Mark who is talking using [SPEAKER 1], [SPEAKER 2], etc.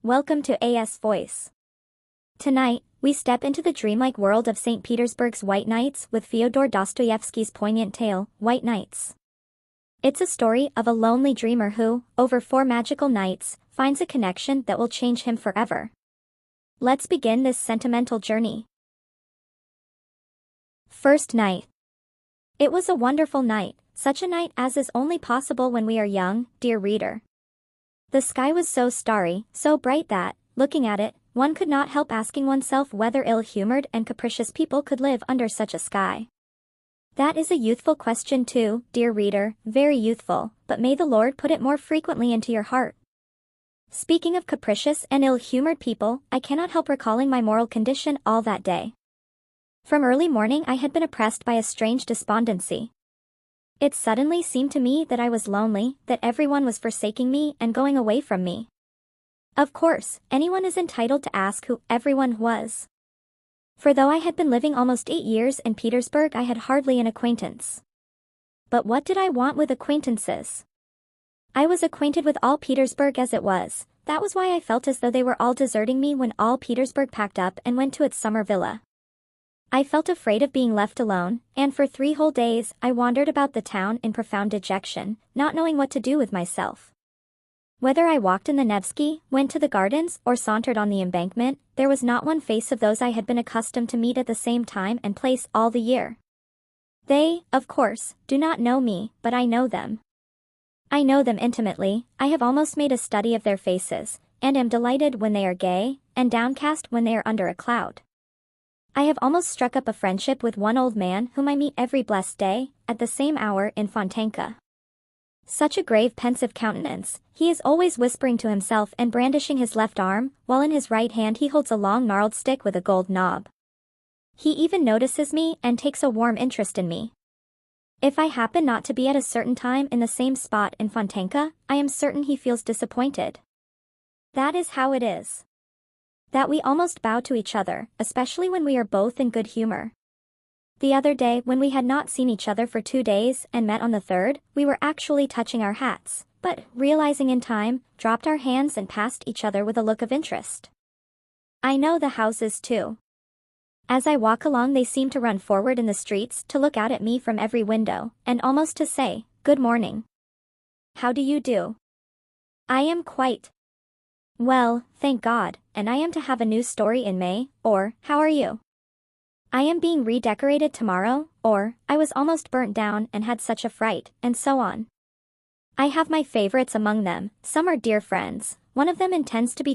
[SPEAKER 1] Welcome to AS Voice. Tonight, we step into the dreamlike world of St. Petersburg's White Nights with Fyodor Dostoevsky's poignant tale, White Nights. It's a story of a lonely dreamer who, over 4 magical nights, finds a connection that will change him forever. Let's begin this sentimental journey. First night. It was a wonderful night, such a night as is only possible when we are young, dear reader. The sky was so starry, so bright that, looking at it, one could not help asking oneself whether ill-humored and capricious people could live under such a sky. That is a youthful question too, dear reader, very youthful, but may the Lord put it more frequently into your heart. Speaking of capricious and ill-humored people, I cannot help recalling my moral condition all that day. From early morning I had been oppressed by a strange despondency. It suddenly seemed to me that I was lonely, that everyone was forsaking me and going away from me. Of course, anyone is entitled to ask who everyone was. For though I had been living almost 8 years in Petersburg, I had hardly an acquaintance. But what did I want with acquaintances? I was acquainted with all Petersburg as it was. That was why I felt as though they were all deserting me when all Petersburg packed up and went to its summer villa. I felt afraid of being left alone, and for 3 whole days I wandered about the town in profound dejection, not knowing what to do with myself. Whether I walked in the Nevsky, went to the gardens, or sauntered on the embankment, there was not one face of those I had been accustomed to meet at the same time and place all the year. They, of course, do not know me, but I know them. I know them intimately. I have almost made a study of their faces, and am delighted when they are gay, and downcast when they are under a cloud. I have almost struck up a friendship with one old man whom I meet every blessed day, at the same hour in Fontanka. Such a grave, pensive countenance, he is always whispering to himself and brandishing his left arm, while in his right hand he holds a long gnarled stick with a gold knob. He even notices me and takes a warm interest in me. If I happen not to be at a certain time in the same spot in Fontanka, I am certain he feels disappointed. That is how it is. That we almost bow to each other, especially when we are both in good humor. The other day, when we had not seen each other for 2 days and met on the 3rd, we were actually touching our hats, but, realizing in time, dropped our hands and passed each other with a look of interest. I know the houses too. As I walk along they seem to run forward in the streets to look out at me from every window, and almost to say, "Good morning. How do you do? I am quite well, thank God, and I am to have a new story in May," or, "How are you? I am being redecorated tomorrow," or, "I was almost burnt down and had such a fright," and so on. I have my favorites among them. Some are dear friends. One of them intends to be